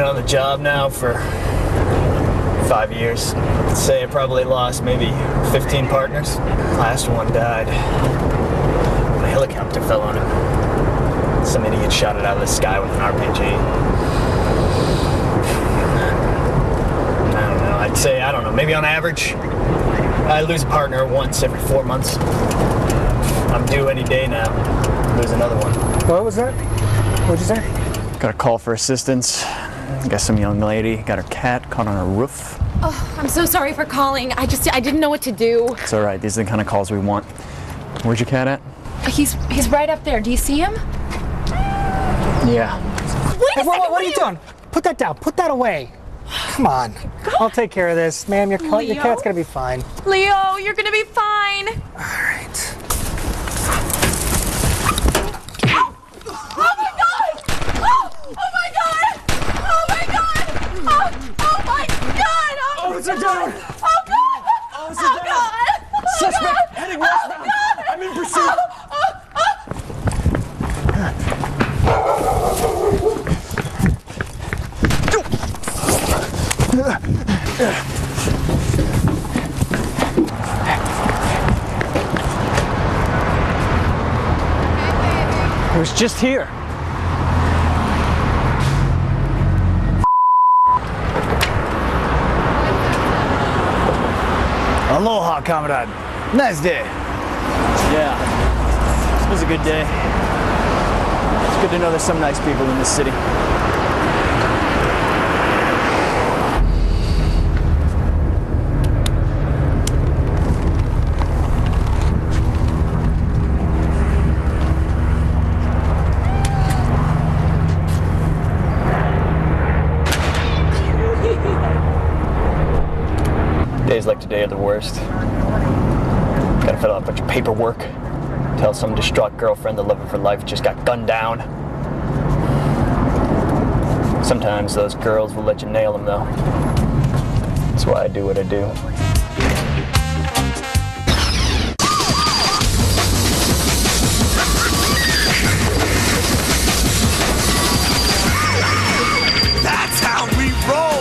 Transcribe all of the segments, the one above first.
Been on the job now for 5 years. I'd say I probably lost maybe 15 partners. Last one died. A helicopter fell on him. Some idiot shot it out of the sky with an RPG. I don't know. I'd say, I don't know, maybe on average, I lose a partner once every 4 months. I'm due any day now. Lose another one. What was that? What'd you say? Got a call for assistance. Got some young lady, got her cat caught on her roof. Oh, I'm so sorry for calling. I didn't know what to do. It's all right. These are the kind of calls we want. Where's your cat at? He's right up there. Do you see him? Yeah. Wait a second. What are you doing? Put that down. Put that away. Come on. I'll take care of this. Ma'am, your cat's gonna be fine. Leo, you're gonna be fine. All right. Officer down! Oh God! Officer down! God! Suspect heading westbound! I'm in pursuit! It was just here. Aloha, comrade. Nice day. Yeah, this was a good day. It's good to know there's some nice people in this city. Days like today are the worst. Gotta fill out a bunch of paperwork. Tell some distraught girlfriend the love of her life just got gunned down. Sometimes those girls will let you nail them though. That's why I do what I do. That's how we roll!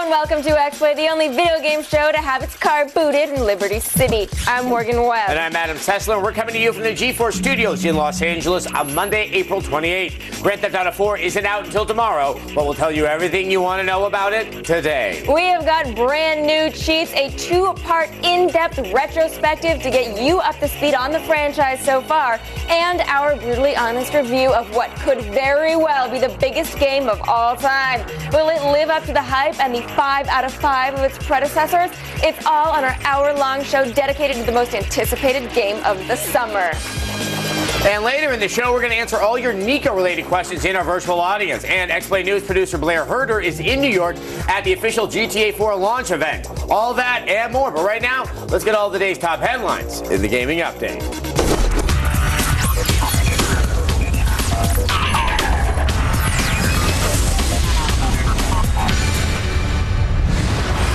Welcome to X-Play, the only video game show to have its car booted in Liberty City. I'm Morgan Webb. And I'm Adam Sessler. We're coming to you from the GeForce Studios in Los Angeles on Monday, April 28th. Grand Theft Auto 4 isn't out until tomorrow, but we'll tell you everything you want to know about it today. We have got brand new cheats, a two-part in-depth retrospective to get you up to speed on the franchise so far, and our brutally honest review of what could very well be the biggest game of all time. Will it live up to the hype and the 5 out of 5 of its predecessors? It's all on our hour-long show dedicated to the most anticipated game of the summer. And later in the show, we're going to answer all your Nico-related questions in our virtual audience. And X-Play News producer Blair Herder is in New York at the official GTA 4 launch event. All that and more. But right now, let's get all the day's top headlines in the Gaming Update.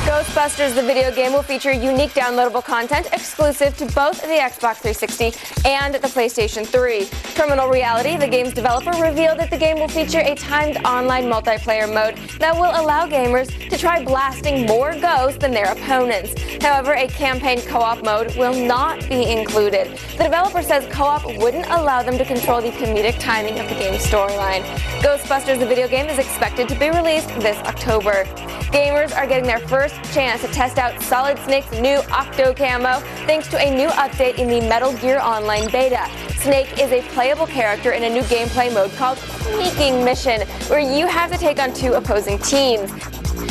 Ghostbusters, the video game, will feature unique downloadable content exclusive to both the Xbox 360 and the PlayStation 3. Terminal Reality, the game's developer, revealed that the game will feature a timed online multiplayer mode that will allow gamers to try blasting more ghosts than their opponents. However, a campaign co-op mode will not be included. The developer says co-op wouldn't allow them to control the comedic timing of the game's storyline. Ghostbusters, the video game, is expected to be released this October. Gamers are getting their first chance to test out Solid Snake's new Octo Camo thanks to a new update in the Metal Gear Online beta. Snake is a playable character in a new gameplay mode called Sneaking Mission, where you have to take on 2 opposing teams.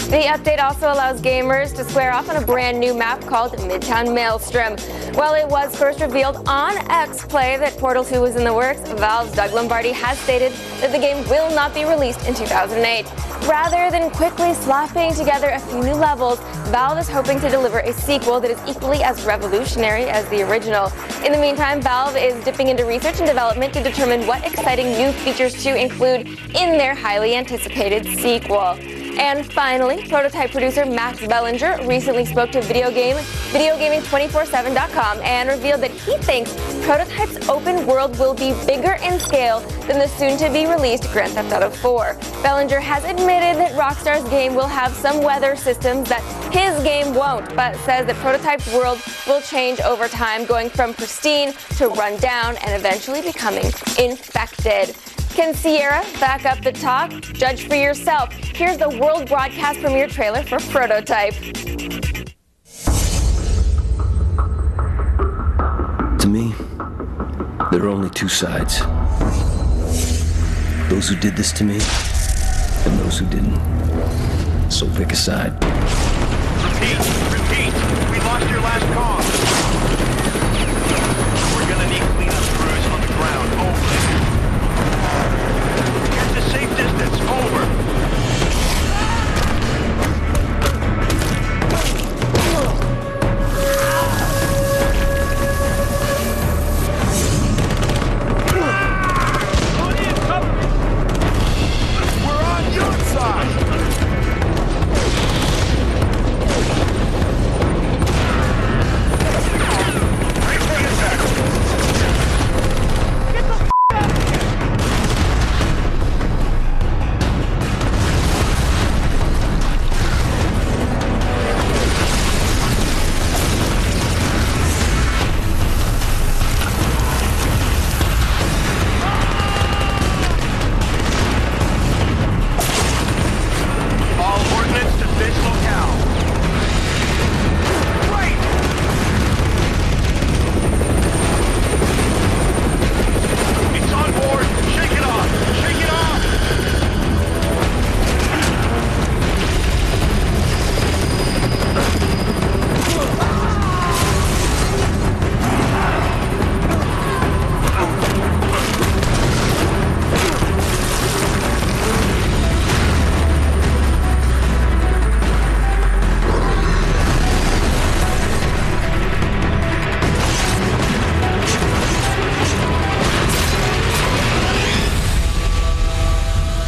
The update also allows gamers to square off on a brand new map called Midtown Maelstrom. While it was first revealed on X-Play that Portal 2 was in the works, Valve's Doug Lombardi has stated that the game will not be released in 2008. Rather than quickly slapping together a few new levels, Valve is hoping to deliver a sequel that is equally as revolutionary as the original. In the meantime, Valve is dipping into research and development to determine what exciting new features to include in their highly anticipated sequel. And finally, Prototype producer Max Bellinger recently spoke to videogaming247.com and revealed that he thinks Prototype's open world will be bigger in scale than the soon-to-be-released Grand Theft Auto 4. Bellinger has admitted that Rockstar's game will have some weather systems that his game won't, but says that Prototype's world will change over time, going from pristine to run down and eventually becoming infected. Can Sierra back up the talk? Judge for yourself. Here's the world broadcast premiere trailer for Prototype. To me, there are only two sides. Those who did this to me, and those who didn't. So pick a side. Repeat. We lost your last call. We're gonna need cleanup crews on the ground only. Here's the safe distance. Over. We're on your side.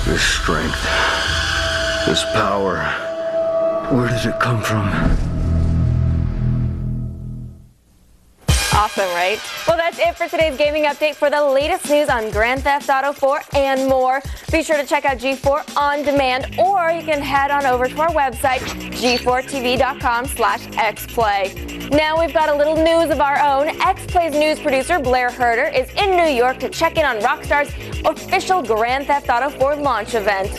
This strength, this power, where did it come from? Awesome, right? Well, that's it for today's gaming update. For the latest news on Grand Theft Auto 4 and more, be sure to check out G4 On Demand, or you can head on over to our website, g4tv.com/xplay. Now we've got a little news of our own. XPlay's news producer Blair Herder is in New York to check in on Rockstar's official Grand Theft Auto 4 launch event.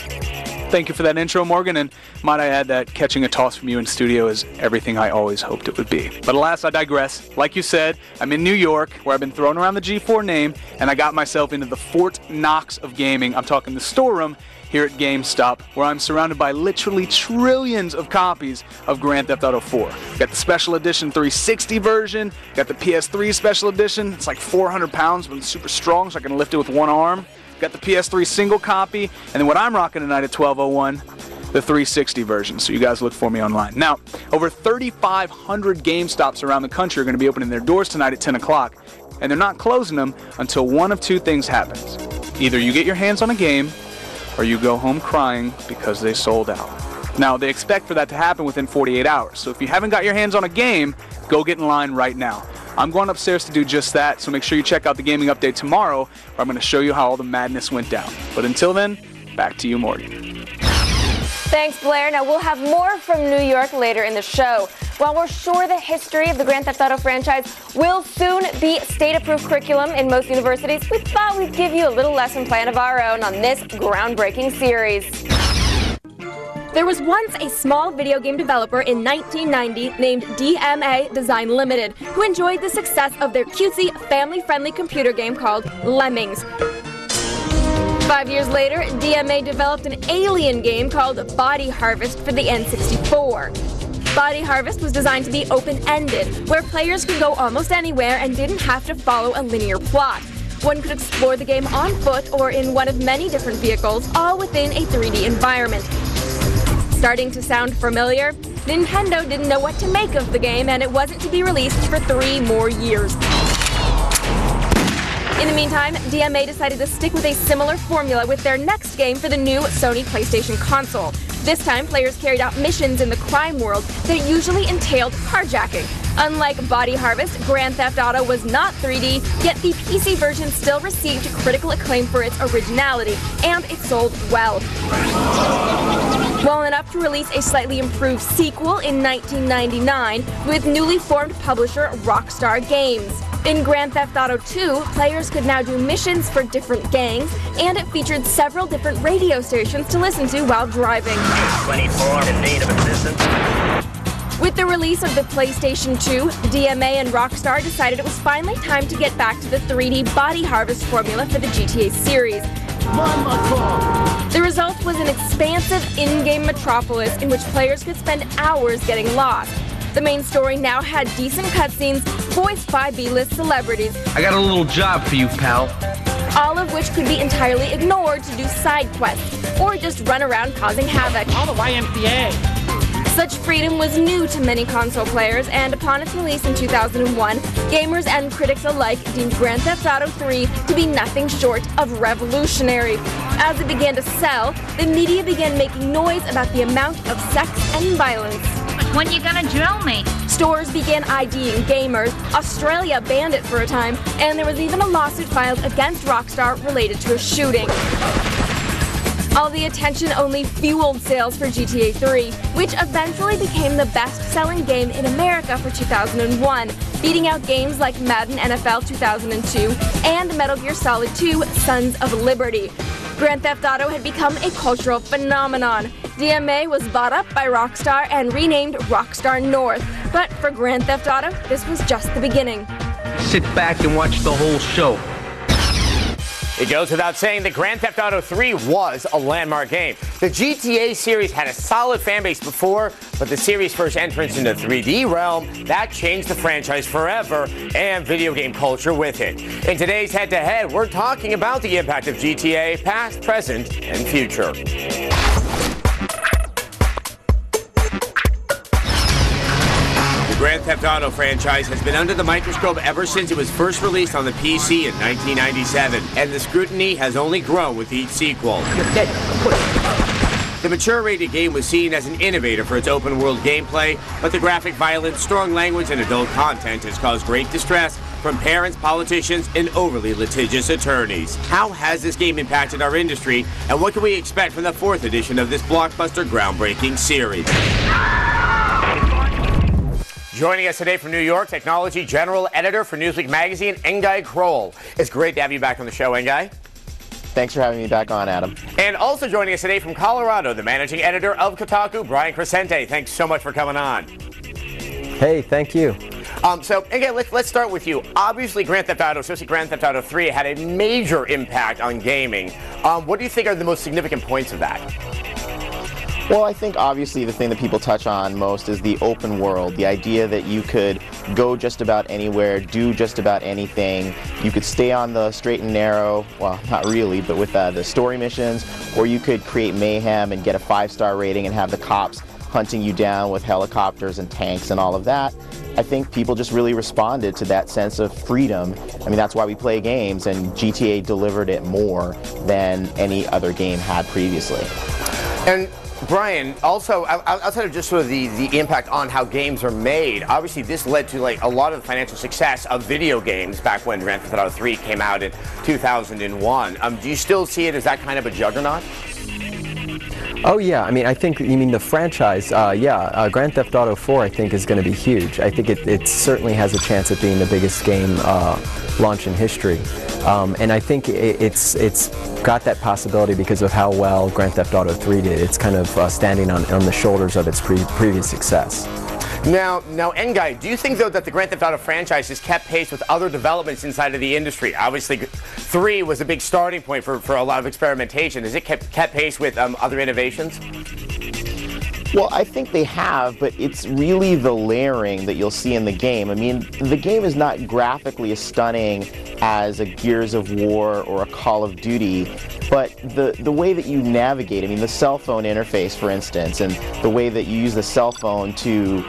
Thank you for that intro, Morgan, and might I add that catching a toss from you in studio is everything I always hoped it would be. But alas, I digress. Like you said, I'm in New York, where I've been throwing around the G4 name, and I got myself into the Fort Knox of gaming. I'm talking the storeroom here at GameStop, where I'm surrounded by literally trillions of copies of Grand Theft Auto 4. Got the Special Edition 360 version, got the PS3 Special Edition. It's like 400 pounds, but it's super strong, so I can lift it with one arm. Got the PS3 single copy, and then what I'm rocking tonight at 12:01, the 360 version, so you guys look for me online. Now, over 3,500 GameStops around the country are going to be opening their doors tonight at 10 o'clock, and they're not closing them until one of two things happens. Either you get your hands on a game, or you go home crying because they sold out. Now, they expect for that to happen within 48 hours, so if you haven't got your hands on a game, go get in line right now. I'm going upstairs to do just that, so make sure you check out the gaming update tomorrow, where I'm going to show you how all the madness went down. But until then, back to you, Morgan. Thanks, Blair. Now, we'll have more from New York later in the show. While we're sure the history of the Grand Theft Auto franchise will soon be state-approved curriculum in most universities, we thought we'd give you a little lesson plan of our own on this groundbreaking series. There was once a small video game developer in 1990 named DMA Design Limited, who enjoyed the success of their cutesy, family-friendly computer game called Lemmings. 5 years later, DMA developed an alien game called Body Harvest for the N64. Body Harvest was designed to be open-ended, where players could go almost anywhere and didn't have to follow a linear plot. One could explore the game on foot or in one of many different vehicles, all within a 3D environment. Starting to sound familiar? Nintendo didn't know what to make of the game, and it wasn't to be released for 3 more years. In the meantime, DMA decided to stick with a similar formula with their next game for the new Sony PlayStation console. This time, players carried out missions in the crime world that usually entailed carjacking. Unlike Body Harvest, Grand Theft Auto was not 3D, yet the PC version still received critical acclaim for its originality, and it sold well. Well enough to release a slightly improved sequel in 1999 with newly formed publisher Rockstar Games. In Grand Theft Auto 2, players could now do missions for different gangs, and it featured several different radio stations to listen to while driving. 24 in need of assistance. With the release of the PlayStation 2, DMA and Rockstar decided it was finally time to get back to the 3D Body Harvest formula for the GTA series. The result was an expansive in-game metropolis in which players could spend hours getting lost. The main story now had decent cutscenes voiced by B-list celebrities. I got a little job for you, pal. All of which could be entirely ignored to do side quests, or just run around causing havoc. All the YMCA. Such freedom was new to many console players, and upon its release in 2001, gamers and critics alike deemed Grand Theft Auto 3 to be nothing short of revolutionary. As it began to sell, the media began making noise about the amount of sex and violence. When you gonna drill me? Stores began IDing gamers, Australia banned it for a time, and there was even a lawsuit filed against Rockstar related to a shooting. All the attention only fueled sales for GTA 3, which eventually became the best-selling game in America for 2001, beating out games like Madden NFL 2002 and Metal Gear Solid 2 Sons of Liberty. Grand Theft Auto had become a cultural phenomenon. DMA was bought up by Rockstar and renamed Rockstar North. But for Grand Theft Auto, this was just the beginning. Sit back and watch the whole show. It goes without saying that Grand Theft Auto 3 was a landmark game. The GTA series had a solid fan base before, but the series' first entrance into the 3D realm, that changed the franchise forever and video game culture with it. In today's head-to-head, we're talking about the impact of GTA, past, present, and future. The Grand Theft Auto franchise has been under the microscope ever since it was first released on the PC in 1997, and the scrutiny has only grown with each sequel. The mature-rated game was seen as an innovator for its open-world gameplay, but the graphic violence, strong language, and adult content has caused great distress from parents, politicians, and overly litigious attorneys. How has this game impacted our industry, and what can we expect from the 4th edition of this blockbuster groundbreaking series? Joining us today from New York, technology general editor for Newsweek magazine, Engay Kroll. It's great to have you back on the show, Engay. Thanks for having me back on, Adam. And also joining us today from Colorado, the managing editor of Kotaku, Brian Crescente. Thanks so much for coming on. Hey, thank you. So, again, let's start with you. Obviously, Grand Theft Auto, especially Grand Theft Auto 3, had a major impact on gaming. What do you think are the most significant points of that? Well, I think obviously the thing that people touch on most is the open world, the idea that you could go just about anywhere, do just about anything. You could stay on the straight and narrow, well, not really, but with the story missions, or you could create mayhem and get a 5-star rating and have the cops hunting you down with helicopters and tanks and all of that. I think people just really responded to that sense of freedom. I mean, that's why we play games, and GTA delivered it more than any other game had previously. And Brian, also, outside of just sort of the impact on how games are made, obviously this led to like a lot of the financial success of video games back when Grand Theft Auto 3 came out in 2001. Do you still see it as that kind of a juggernaut? Oh yeah, I mean, I think you mean the franchise. Grand Theft Auto 4 I think is going to be huge. I think it certainly has a chance at being the biggest game launch in history. And I think it's got that possibility because of how well Grand Theft Auto 3 did. It's kind of standing on the shoulders of its previous success. Now, Engay, do you think, though, that the Grand Theft Auto franchise has kept pace with other developments inside of the industry? Obviously, 3 was a big starting point for a lot of experimentation. Has it kept pace with other innovations? Well, I think they have, but it's really the layering that you'll see in the game. I mean, the game is not graphically as stunning as a Gears of War or a Call of Duty, but the way that you navigate, I mean, the cell phone interface, for instance, and the way that you use the cell phone to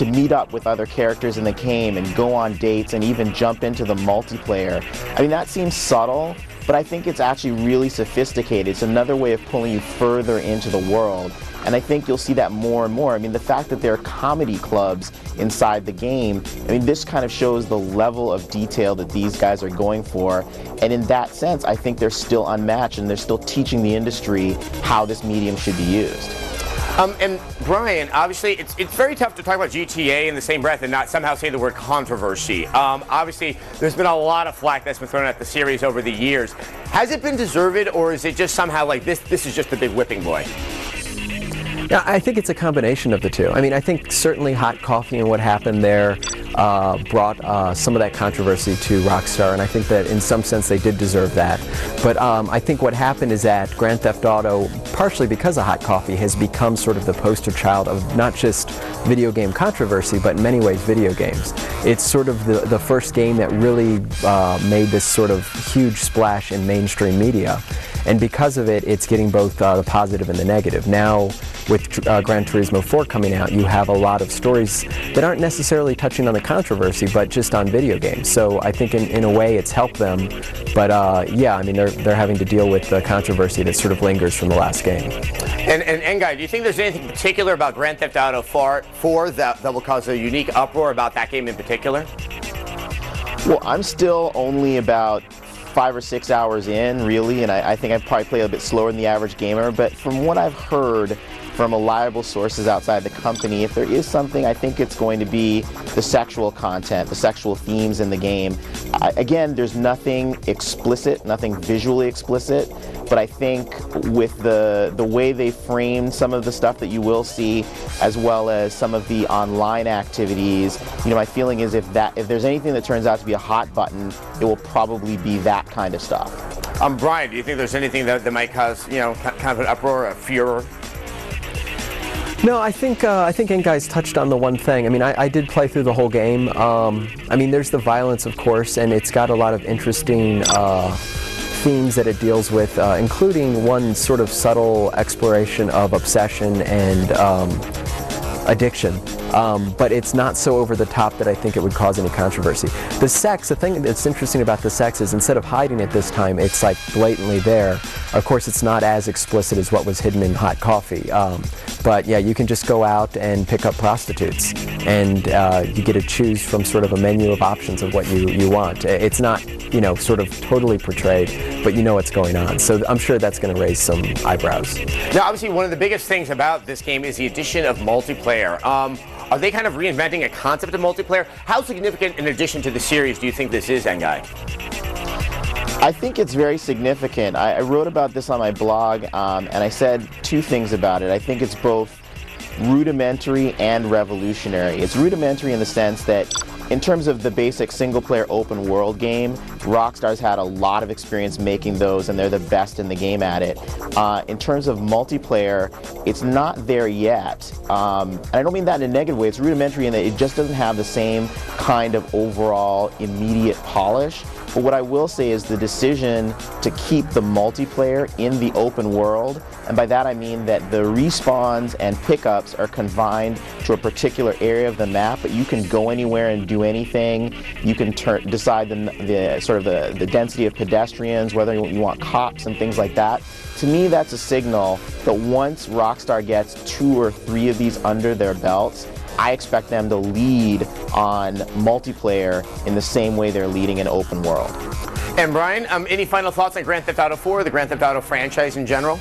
meet up with other characters in the game and go on dates and even jump into the multiplayer. I mean, that seems subtle, but I think it's actually really sophisticated. It's another way of pulling you further into the world. And I think you'll see that more and more. I mean, the fact that there are comedy clubs inside the game, I mean, this kind of shows the level of detail that these guys are going for. And in that sense, I think they're still unmatched, and they're still teaching the industry how this medium should be used. And Brian, obviously, it's very tough to talk about GTA in the same breath and not somehow say the word controversy. Obviously, there's been a lot of flack that's been thrown at the series over the years. Has it been deserved, or is it just somehow like this is just the big whipping boy? Yeah, I think it's a combination of the two. I mean, I think certainly Hot Coffee and what happened there brought some of that controversy to Rockstar, and I think that in some sense they did deserve that. But I think what happened is that Grand Theft Auto, partially because of Hot Coffee, has become sort of the poster child of not just video game controversy, but in many ways video games. It's sort of the first game that really made this sort of huge splash in mainstream media. And because of it, it's getting both the positive and the negative. Now, with Gran Turismo 4 coming out, you have a lot of stories that aren't necessarily touching on the controversy, but just on video games. So I think in a way it's helped them. But yeah, I mean, they're having to deal with the controversy that sort of lingers from the last game. And Guy, do you think there's anything particular about Grand Theft Auto 4 that will cause a unique uproar about that game in particular? Well, I'm still only about 5 or 6 hours in, really, and I think I probably play a bit slower than the average gamer, but from what I've heard from reliable sources outside the company, if there is something, I think it's going to be the sexual content, the sexual themes in the game. Again, there's nothing explicit, nothing visually explicit, but I think with the way they framed some of the stuff that you will see, as well as some of the online activities, you know, my feeling is if there's anything that turns out to be a hot button, it will probably be that kind of stuff. Brian, do you think there's anything that might cause, you know, kind of an uproar, a furor? No, I think Enguy's touched on the one thing. I mean, I did play through the whole game. I mean, there's the violence, of course, and it's got a lot of interesting themes that it deals with, including one sort of subtle exploration of obsession and addiction. But it's not so over the top that I think it would cause any controversy. The sex, the thing that's interesting about the sex is instead of hiding it this time, it's like blatantly there. Of course, it's not as explicit as what was hidden in Hot Coffee. But yeah, you can just go out and pick up prostitutes, and you get to choose from sort of a menu of options of what you want. It's not, you know, sort of totally portrayed, but you know what's going on. So I'm sure that's going to raise some eyebrows. Now, obviously, one of the biggest things about this game is the addition of multiplayer. Are they kind of reinventing a concept of multiplayer? How significant an addition to the series do you think this is, Enguy? I think it's very significant. I wrote about this on my blog, and I said two things about it. I think it's both rudimentary and revolutionary. It's rudimentary in the sense that in terms of the basic single-player open-world game, Rockstar's had a lot of experience making those, and they're the best in the game at it. In terms of multiplayer, it's not there yet. And I don't mean that in a negative way. It's rudimentary in that it just doesn't have the same kind of overall immediate polish. But what I will say is the decision to keep the multiplayer in the open world, and by that I mean that the respawns and pickups are confined to a particular area of the map, but you can go anywhere and do anything. You can decide the density of pedestrians, whether you want cops and things like that. To me, that's a signal that once Rockstar gets 2 or 3 of these under their belts, I expect them to lead on multiplayer in the same way they're leading in open world. And Brian, any final thoughts on Grand Theft Auto 4, the Grand Theft Auto franchise in general?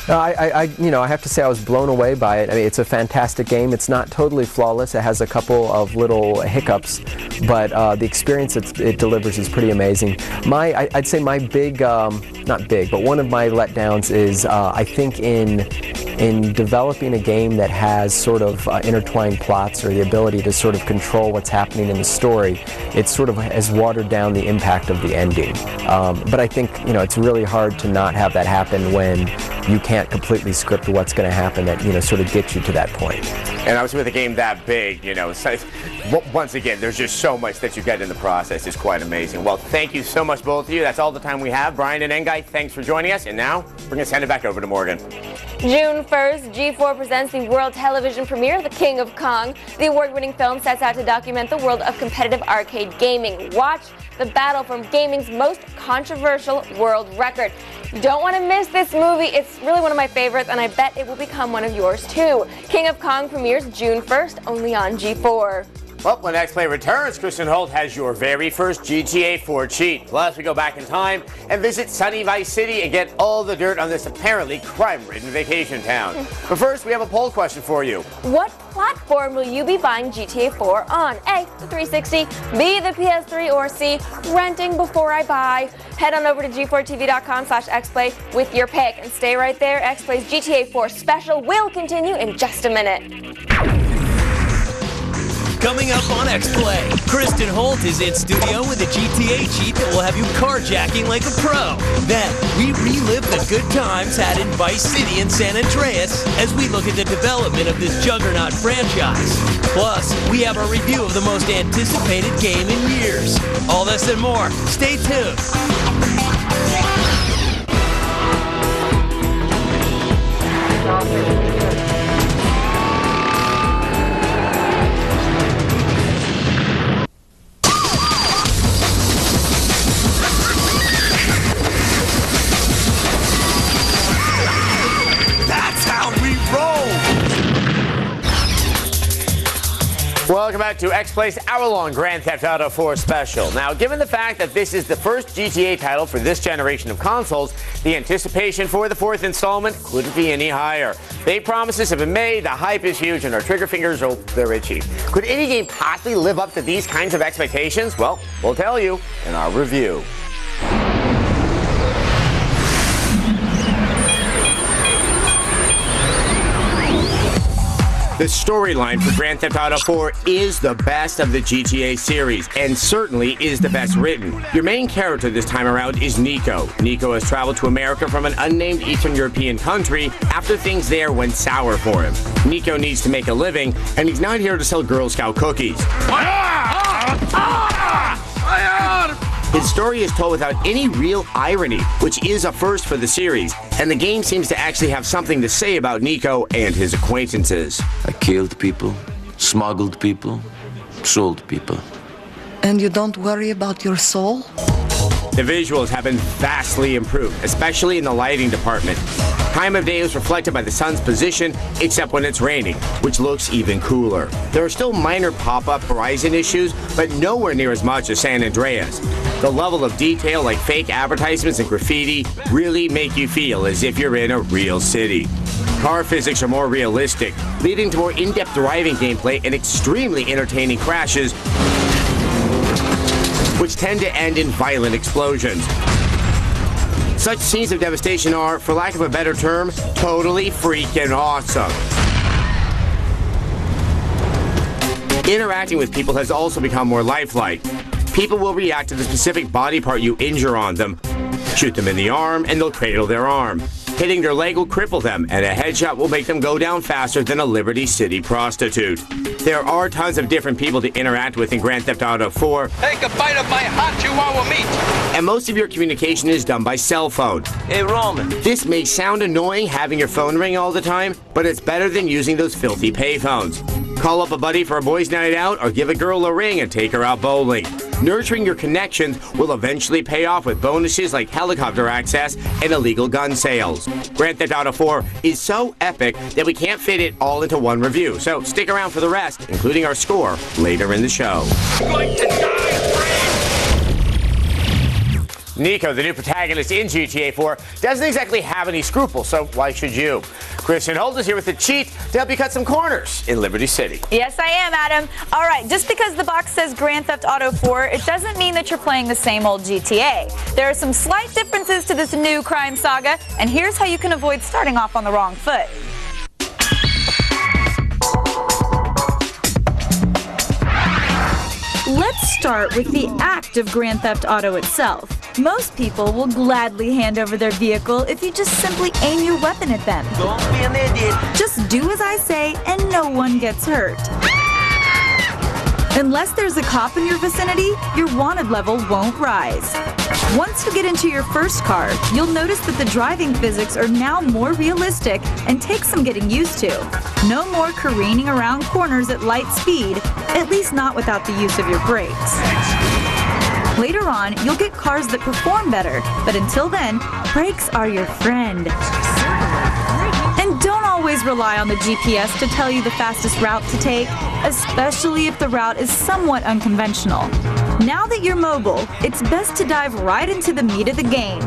I have to say I was blown away by it. I mean, it's a fantastic game. It's not totally flawless. It has a couple of little hiccups, but the experience it delivers is pretty amazing. I'd say my big, not big, but one of my letdowns is I think in developing a game that has sort of intertwined plots or the ability to sort of control what's happening in the story, it sort of has watered down the impact of the ending. But I think, you know, it's really hard to not have that happen when you can't completely script what's going to happen that, you know, sort of gets you to that point. And obviously with a game that big, you know, once again, there's just so much that you get in the process. It's quite amazing. Well, thank you so much, both of you. That's all the time we have. Brian and Enguy, thanks for joining us. And now we're going to send it back over to Morgan. June 1st, G4 presents the world television premiere of The King of Kong. The award-winning film sets out to document the world of competitive arcade gaming. Watch the battle for gaming's most controversial world record. You don't want to miss this movie. It's really one of my favorites, and I bet it will become one of yours too. King of Kong premieres June 1st, only on G4. Well, when X-Play returns, Kristen Holt has your very first GTA 4 cheat. Plus, we go back in time and visit sunny Vice City and get all the dirt on this apparently crime-ridden vacation town. But first, we have a poll question for you. What platform will you be buying GTA 4 on? A, the 360, B, the PS3, or C, renting before I buy? Head on over to g4tv.com/xplay with your pick and stay right there. Xplay's GTA 4 special will continue in just a minute. Coming up on X-Play, Kristen Holt is in studio with a GTA cheat that will have you carjacking like a pro. Then, we relive the good times had in Vice City and San Andreas as we look at the development of this juggernaut franchise. Plus, we have a review of the most anticipated game in years. All this and more. Stay tuned. Welcome back to X-Play's hour-long Grand Theft Auto 4 special. Now, given the fact that this is the first GTA title for this generation of consoles, the anticipation for the fourth installment couldn't be any higher. Big promises have been made, the hype is huge, and our trigger fingers, oh, they're itchy. Could any game possibly live up to these kinds of expectations? Well, we'll tell you in our review. The storyline for Grand Theft Auto 4 is the best of the GTA series, and certainly is the best written. Your main character this time around is Nico. Nico has traveled to America from an unnamed Eastern European country after things there went sour for him. Nico needs to make a living, and he's not here to sell Girl Scout cookies. His story is told without any real irony, which is a first for the series, and the game seems to actually have something to say about Nico and his acquaintances. I killed people, smuggled people, sold people. And you don't worry about your soul? The visuals have been vastly improved, especially in the lighting department. Time of day is reflected by the sun's position, except when it's raining, which looks even cooler. There are still minor pop-up horizon issues, but nowhere near as much as San Andreas. The level of detail, like fake advertisements and graffiti, really make you feel as if you're in a real city. Car physics are more realistic, leading to more in-depth driving gameplay and extremely entertaining crashes, which tend to end in violent explosions. Such scenes of devastation are, for lack of a better term, totally freaking awesome. Interacting with people has also become more lifelike. People will react to the specific body part you injure on them. Shoot them in the arm, and they'll cradle their arm. Hitting their leg will cripple them, and a headshot will make them go down faster than a Liberty City prostitute. There are tons of different people to interact with in Grand Theft Auto 4. Take a bite of my hot Chihuahua meat! And most of your communication is done by cell phone. Hey, Roman. This may sound annoying having your phone ring all the time, but it's better than using those filthy payphones. Call up a buddy for a boys' night out, or give a girl a ring and take her out bowling. Nurturing your connections will eventually pay off with bonuses like helicopter access and illegal gun sales. Grand Theft Auto 4 is so epic that we can't fit it all into one review, so stick around for the rest, including our score, later in the show. Going to die, Nico, the new protagonist in GTA 4, doesn't exactly have any scruples, so why should you? Kristen Holt is here with a cheat to help you cut some corners in Liberty City. Yes, I am, Adam. All right, just because the box says Grand Theft Auto 4, it doesn't mean that you're playing the same old GTA. There are some slight differences to this new crime saga, and here's how you can avoid starting off on the wrong foot. Let's start with the act of Grand Theft Auto itself. Most people will gladly hand over their vehicle if you just simply aim your weapon at them. Don't be an idiot. Just do as I say and no one gets hurt. Unless there's a cop in your vicinity, your wanted level won't rise. Once you get into your first car, you'll notice that the driving physics are now more realistic and take some getting used to. No more careening around corners at light speed, at least not without the use of your brakes. Later on, you'll get cars that perform better, but until then, brakes are your friend. And don't always rely on the GPS to tell you the fastest route to take, especially if the route is somewhat unconventional. Now that you're mobile, it's best to dive right into the meat of the game.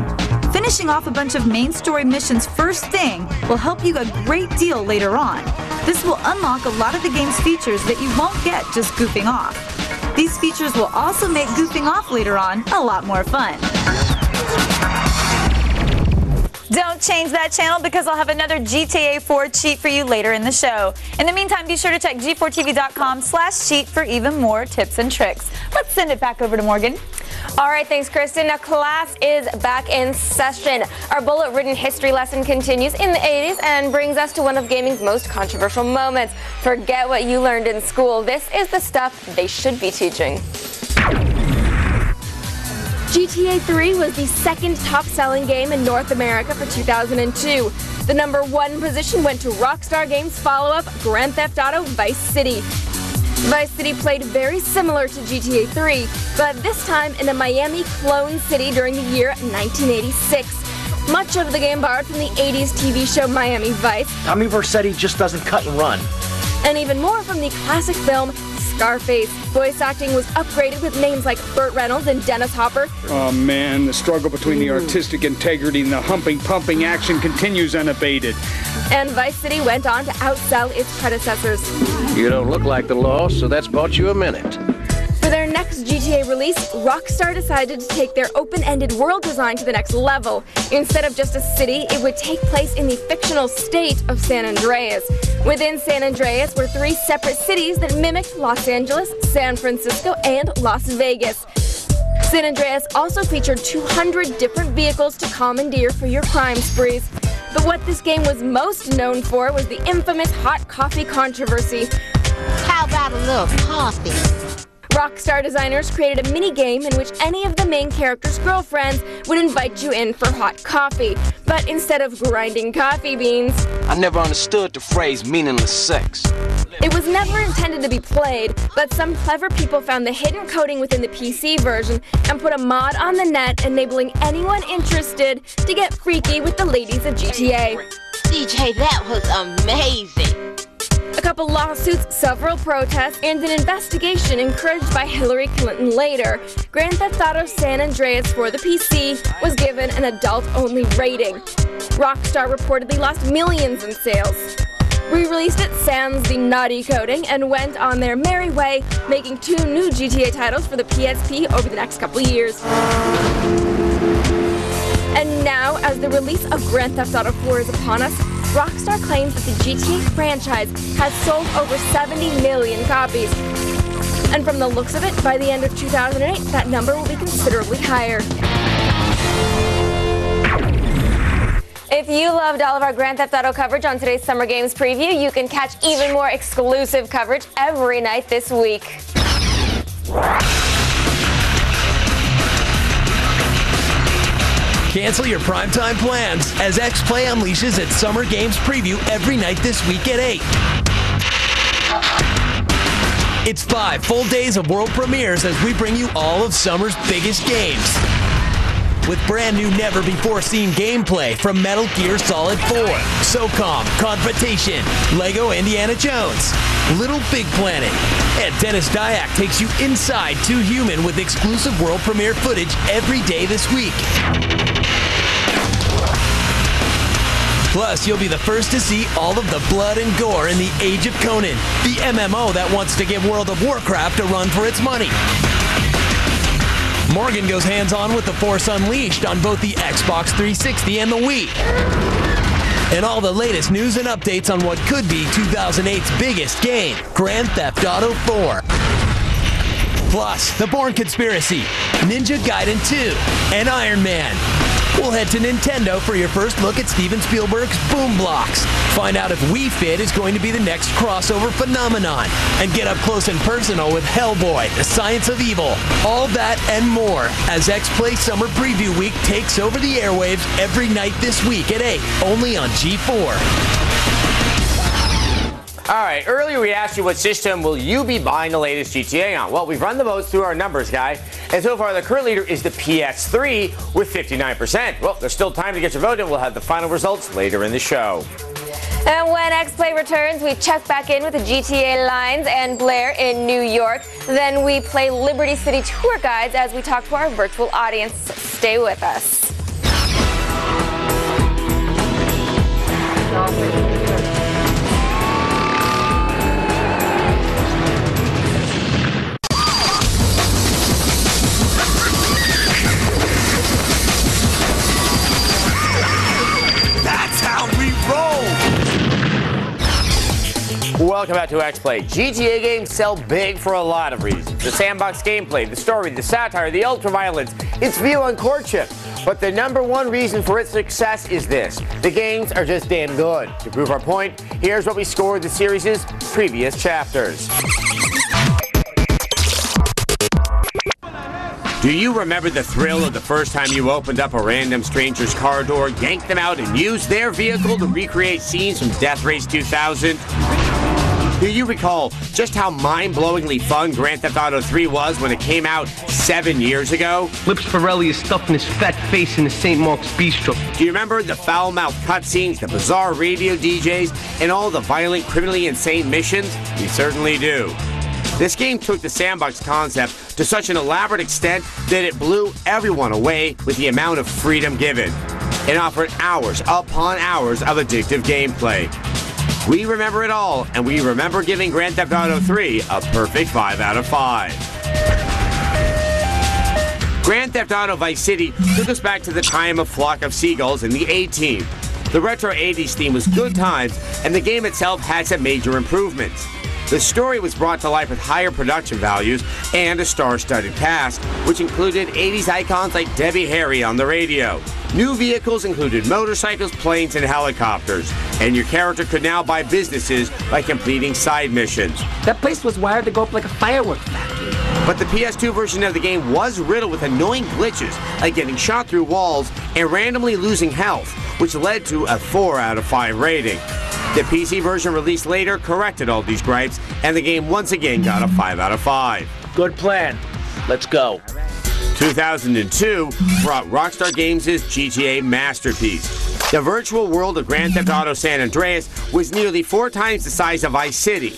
Finishing off a bunch of main story missions first thing will help you a great deal later on. This will unlock a lot of the game's features that you won't get just goofing off. These features will also make goofing off later on a lot more fun. Don't change that channel because I'll have another GTA 4 cheat for you later in the show. In the meantime, be sure to check g4tv.com/cheat for even more tips and tricks. Let's send it back over to Morgan. All right, thanks, Kristen. Now, class is back in session. Our bullet-ridden history lesson continues in the 80s and brings us to one of gaming's most controversial moments. Forget what you learned in school. This is the stuff they should be teaching. GTA 3 was the second top-selling game in North America for 2002. The #1 position went to Rockstar Games' follow-up, Grand Theft Auto Vice City. Vice City played very similar to GTA 3, but this time in a Miami clone city during the year 1986. Much of the game borrowed from the 80s TV show Miami Vice. Tommy Vercetti just doesn't cut and run. And even more from the classic film Scarface. Voice acting was upgraded with names like Burt Reynolds and Dennis Hopper. Oh man, the struggle between the artistic integrity and the pumping action continues unabated. And Vice City went on to outsell its predecessors. You don't look like the law, so that's bought you a minute. For their next GTA release, Rockstar decided to take their open-ended world design to the next level. Instead of just a city, it would take place in the fictional state of San Andreas. Within San Andreas were 3 separate cities that mimicked Los Angeles, San Francisco, and Las Vegas. San Andreas also featured 200 different vehicles to commandeer for your crime sprees. But what this game was most known for was the infamous hot coffee controversy. How about a little coffee? Rockstar designers created a mini-game in which any of the main characters' girlfriends would invite you in for hot coffee. But instead of grinding coffee beans, I never understood the phrase meaningless sex. It was never intended to be played, but some clever people found the hidden coding within the PC version and put a mod on the net enabling anyone interested to get freaky with the ladies of GTA. DJ, that was amazing. A couple lawsuits, several protests, and an investigation encouraged by Hillary Clinton later. Grand Theft Auto San Andreas for the PC was given an adult-only rating. Rockstar reportedly lost millions in sales. Re-released it sans the naughty coding and went on their merry way, making 2 new GTA titles for the PSP over the next couple years. And now, as the release of Grand Theft Auto 4 is upon us, Rockstar claims that the GTA franchise has sold over 70 million copies. And from the looks of it, by the end of 2008, that number will be considerably higher. If you loved all of our Grand Theft Auto coverage on today's Summer Games preview, you can catch even more exclusive coverage every night this week. Cancel your primetime plans as X-Play unleashes its Summer Games preview every night this week at 8. It's 5 full days of world premieres as we bring you all of summer's biggest games. With brand new never-before-seen gameplay from Metal Gear Solid 4, SOCOM, Confrontation, Lego Indiana Jones, Little Big Planet, and Dennis Dyack takes you inside Too Human with exclusive world premiere footage every day this week. Plus, you'll be the first to see all of the blood and gore in the Age of Conan, the MMO that wants to give World of Warcraft a run for its money. Morgan goes hands-on with The Force Unleashed on both the Xbox 360 and the Wii. And all the latest news and updates on what could be 2008's biggest game, Grand Theft Auto 4. Plus, The Bourne Conspiracy, Ninja Gaiden 2, and Iron Man. We'll head to Nintendo for your first look at Steven Spielberg's Boom Blocks. Find out if Wii Fit is going to be the next crossover phenomenon. And get up close and personal with Hellboy, The Science of Evil. All that and more as X-Play Summer Preview Week takes over the airwaves every night this week at 8, only on G4. All right, earlier we asked you what system will you be buying the latest GTA on. Well, we've run the votes through our numbers guy, and so far the current leader is the PS3 with 59%. Well, there's still time to get your vote in. We'll have the final results later in the show. And when X-Play returns, we check back in with the GTA lines and Blair in New York. Then we play Liberty City tour guides as we talk to our virtual audience. Stay with us. That's how we roll! Welcome back to X-Play. GTA games sell big for a lot of reasons. The sandbox gameplay, the story, the satire, the ultra-violence, its view on courtship. But the number one reason for its success is this. The games are just damn good. To prove our point, here's what we scored the series' previous chapters. Do you remember the thrill of the first time you opened up a random stranger's car door, yanked them out, and used their vehicle to recreate scenes from Death Race 2000? Do you recall just how mind-blowingly fun Grand Theft Auto 3 was when it came out 7 years ago? Lips Pirelli is stuffing his fat face in the St. Mark's Bistro. Do you remember the foul-mouthed cutscenes, the bizarre radio DJs, and all the violent, criminally insane missions? We certainly do. This game took the sandbox concept to such an elaborate extent that it blew everyone away with the amount of freedom given. It offered hours upon hours of addictive gameplay. We remember it all, and we remember giving Grand Theft Auto 3 a perfect 5 out of 5. Grand Theft Auto Vice City took us back to the time of Flock of Seagulls in the A-Team. The retro 80s theme was good times, and the game itself had some major improvements. The story was brought to life with higher production values and a star-studded cast, which included 80s icons like Debbie Harry on the radio. New vehicles included motorcycles, planes, and helicopters. And your character could now buy businesses by completing side missions. That place was wired to go up like a firework factory. But the PS2 version of the game was riddled with annoying glitches, like getting shot through walls and randomly losing health, which led to a 4 out of 5 rating. The PC version released later corrected all these gripes, and the game once again got a 5 out of 5. Good plan. Let's go. 2002 brought Rockstar Games' GTA masterpiece. The virtual world of Grand Theft Auto San Andreas was nearly 4 times the size of Vice City.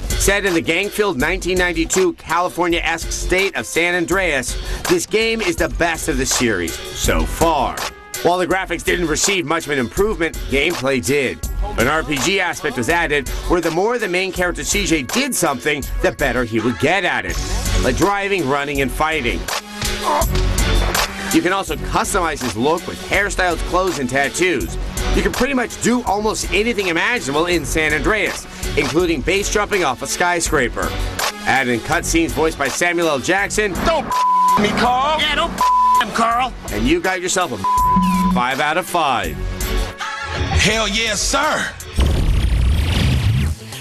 Set in the gang-filled 1992 California-esque state of San Andreas, this game is the best of the series so far. While the graphics didn't receive much of an improvement, gameplay did. An RPG aspect was added, where the more the main character CJ did something, the better he would get at it. Like driving, running, and fighting. You can also customize his look with hairstyles, clothes, and tattoos. You can pretty much do almost anything imaginable in San Andreas, including base jumping off a skyscraper. Add in cutscenes voiced by Samuel L. Jackson. Don't me, Carl. Yeah, don't him, Carl. And you got yourself a 5 out of 5. Hell yes, sir.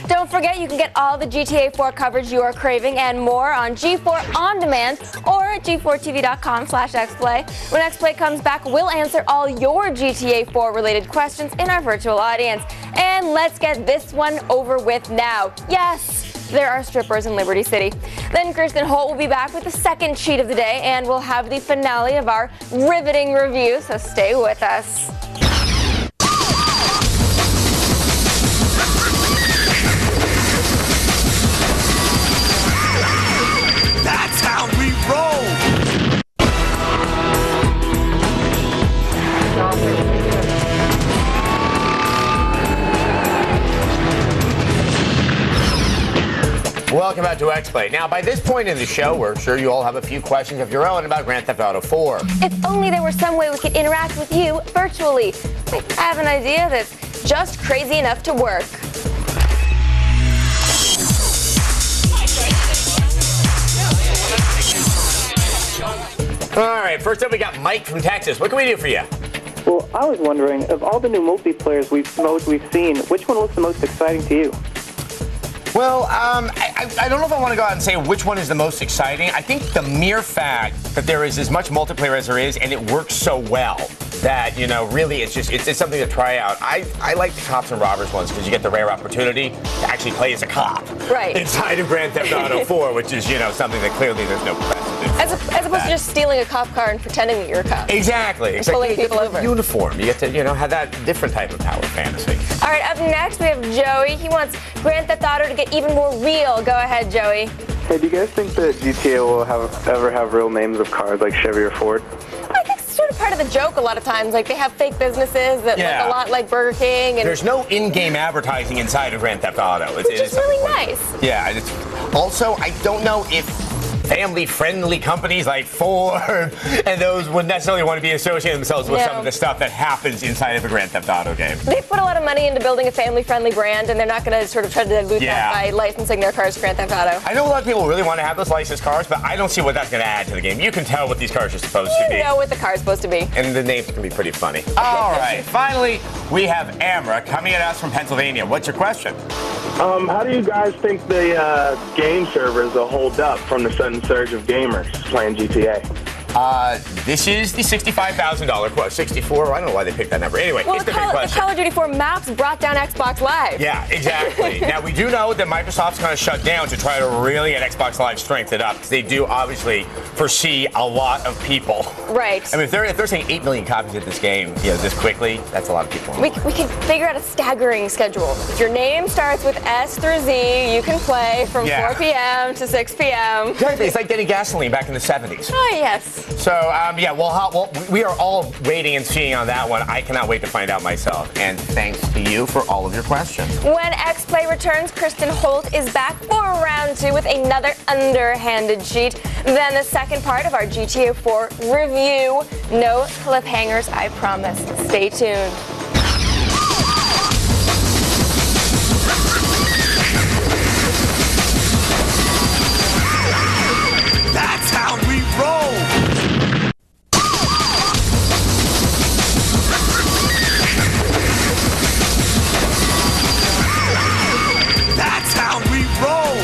Don't forget you can get all the GTA 4 coverage you are craving and more on G4 On Demand or at g4tv.com/xplay. When Xplay comes back, we'll answer all your GTA 4 related questions in our virtual audience. And let's get this one over with now. Yes, there are strippers in Liberty City. Then Kristen Holt will be back with the second cheat of the day, and we'll have the finale of our riveting review, so stay with us. That's how we roll. Welcome back to X-Play. Now, by this point in the show, we're sure you all have a few questions of your own about Grand Theft Auto 4. If only there were some way we could interact with you virtually. I have an idea that's just crazy enough to work. All right, first up we got Mike from Texas. What can we do for you? Well, I was wondering, of all the new multiplayer modes we've seen, which one looks the most exciting to you? Well, I don't know if I want to go out and say which one is the most exciting. I think the mere fact that there is as much multiplayer as there is, and it works so well, that, you know, really it's something to try out. I like the cops and robbers ones because you get the rare opportunity to actually play as a cop. Right. Inside of Grand Theft Auto 4, which is, you know, something that clearly there's no precedent. As opposed to just stealing a cop car and pretending that you're a cop. Exactly. And pulling You get people the over. Uniform. You get to, you know, have that different type of power fantasy. All right, up next we have Joey. He wants Grand Theft Auto to get even more real. Go ahead, Joey. Hey, do you guys think that GTA will ever have real names of cars like Chevy or Ford? I think it's sort of part of the joke a lot of times. Like, they have fake businesses that look a lot like Burger King. And there's no in-game advertising inside of Grand Theft Auto. which is really nice. Yeah. Also, I don't know if family-friendly companies like Ford and those would necessarily want to be associating themselves with some of the stuff that happens inside of a Grand Theft Auto game. They put a lot of money into building a family-friendly brand, and they're not going to sort of try to dilute that by licensing their cars to Grand Theft Auto. I know a lot of people really want to have those licensed cars, but I don't see what that's going to add to the game. You can tell what these cars are supposed to be. You know what the car's supposed to be. And the names can be pretty funny. All right. Finally, we have Amra coming at us from Pennsylvania. What's your question? How do you guys think the game servers will hold up from the sudden surge of gamers playing GTA? This is the $65,000 quote. 64, I don't know why they picked that number. Anyway, Well, it's the the big question. Call of Duty 4 maps brought down Xbox Live. Yeah, exactly. Now, we do know that Microsoft's kind of shut down to try to really get Xbox Live strengthened up, because they do obviously foresee a lot of people. Right. I mean, if they're saying 8 million copies of this game, you know, this quickly, that's a lot of people. We could figure out a staggering schedule. If your name starts with S through Z, you can play from 4 p.m. to 6 p.m. Exactly. It's like getting gasoline back in the 70s. Oh, yes. So, yeah, well, we are all waiting and seeing on that one. I cannot wait to find out myself. And thanks to you for all of your questions. When X-Play returns, Kristen Holt is back for round 2 with another underhanded cheat. Then the second part of our GTA 4 review. No cliffhangers, I promise. Stay tuned. That's how we roll! That's how we roll!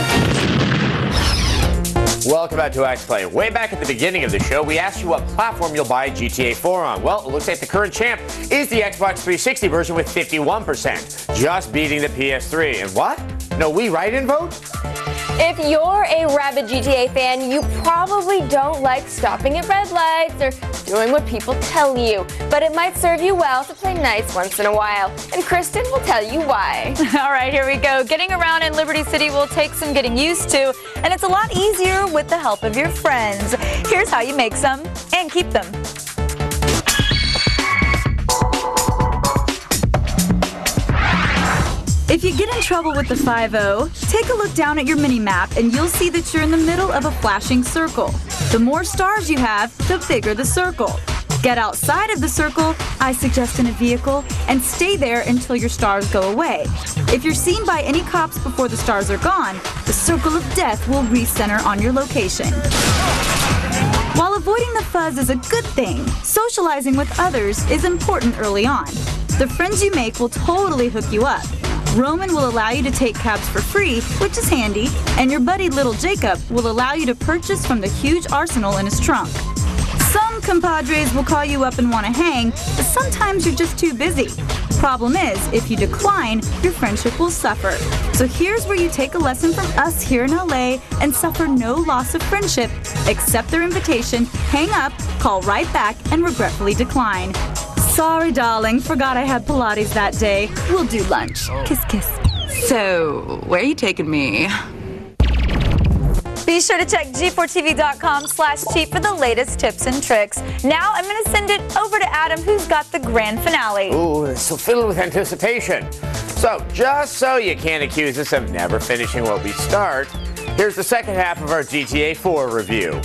Welcome back to X-Play. Way back at the beginning of the show, we asked you what platform you'll buy GTA 4 on. Well, it looks like the current champ is the Xbox 360 version with 51%, just beating the PS3. And what? No we write-in vote? If you're a rabid GTA fan, you probably don't like stopping at red lights or doing what people tell you. But it might serve you well to play nice once in a while. And Kristen will tell you why. All right, here we go. Getting around in Liberty City will take some getting used to, and it's a lot easier with the help of your friends. Here's how you make some and keep them. If you get in trouble with the 5-0, take a look down at your mini-map and you'll see that you're in the middle of a flashing circle. The more stars you have, the bigger the circle. Get outside of the circle, I suggest in a vehicle, and stay there until your stars go away. If you're seen by any cops before the stars are gone, the circle of death will recenter on your location. While avoiding the fuzz is a good thing, socializing with others is important early on. The friends you make will totally hook you up. Roman will allow you to take cabs for free, which is handy, and your buddy Little Jacob will allow you to purchase from the huge arsenal in his trunk. Some compadres will call you up and want to hang, but sometimes you're just too busy. Problem is, if you decline, your friendship will suffer. So here's where you take a lesson from us here in LA and suffer no loss of friendship. Accept their invitation, hang up, call right back, and regretfully decline. Sorry, darling, forgot I had Pilates that day. We'll do lunch. Kiss, kiss. So, where are you taking me? Be sure to check g4tv.com/cheat for the latest tips and tricks. Now I'm going to send it over to Adam, who's got the grand finale. Ooh, it's so filled with anticipation. So, just so you can't accuse us of never finishing what we start, here's the second half of our GTA 4 review.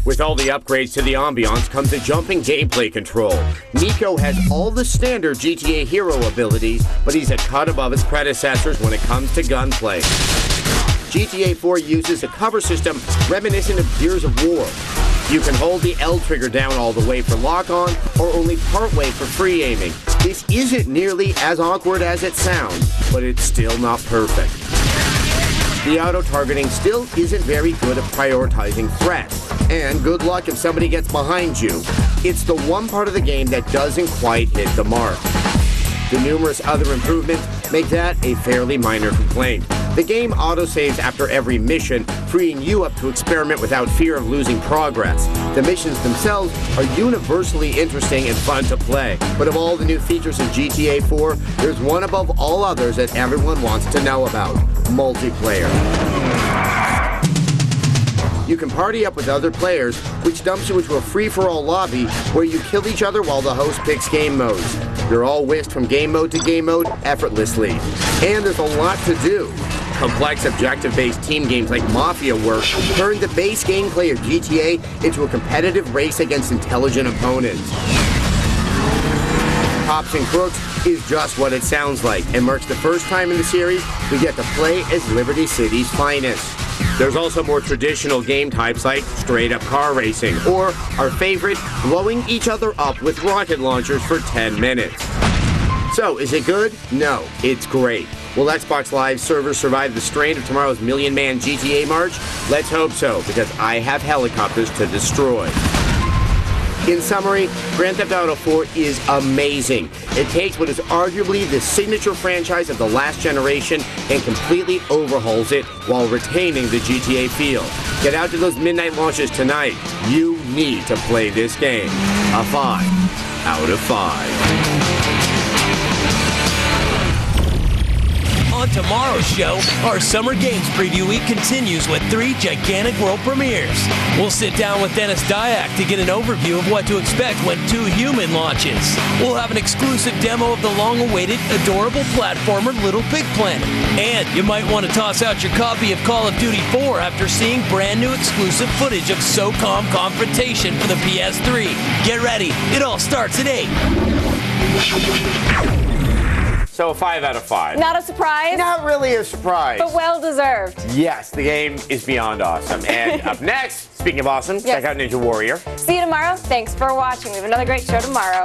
With With all the upgrades to the ambiance comes the jumping gameplay control. Nico has all the standard GTA hero abilities, but he's a cut above his predecessors when it comes to gunplay. GTA 4 uses a cover system reminiscent of Gears of War. You can hold the L trigger down all the way for lock-on or only part way for free aiming. This isn't nearly as awkward as it sounds, but it's still not perfect. The auto-targeting still isn't very good at prioritizing threats, and good luck if somebody gets behind you. It's the one part of the game that doesn't quite hit the mark. The numerous other improvements make that a fairly minor complaint. The game autosaves after every mission, freeing you up to experiment without fear of losing progress. The missions themselves are universally interesting and fun to play. But of all the new features in GTA 4, there's one above all others that everyone wants to know about: multiplayer. You can party up with other players, which dumps you into a free-for-all lobby where you kill each other while the host picks game modes. You're all whisked from game mode to game mode effortlessly. And there's a lot to do. Complex objective-based team games like Mafia Work turn the base gameplay of GTA into a competitive race against intelligent opponents. Cops and Crooks is just what it sounds like, and marks the first time in the series we get to play as Liberty City's finest. There's also more traditional game types like straight-up car racing, or our favorite, blowing each other up with rocket launchers for 10 minutes. So, is it good? No, it's great. Will Xbox Live servers survive the strain of tomorrow's million-man GTA March? Let's hope so, because I have helicopters to destroy. In summary, Grand Theft Auto 4 is amazing. It takes what is arguably the signature franchise of the last generation and completely overhauls it while retaining the GTA feel. Get out to those midnight launches tonight. You need to play this game. A 5 out of 5. On tomorrow's show, our Summer Games Preview Week continues with 3 gigantic world premieres. We'll sit down with Dennis Dyack to get an overview of what to expect when 2 Human launches. We'll have an exclusive demo of the long-awaited, adorable platformer Little Big Planet. And you might want to toss out your copy of Call of Duty 4 after seeing brand new exclusive footage of SOCOM Confrontation for the PS3. Get ready, it all starts at 8. So a 5 out of 5. Not a surprise? Not really a surprise. But well deserved. Yes, the game is beyond awesome. And up next, speaking of awesome, check out Ninja Warrior. See you tomorrow. Thanks for watching. We have another great show tomorrow.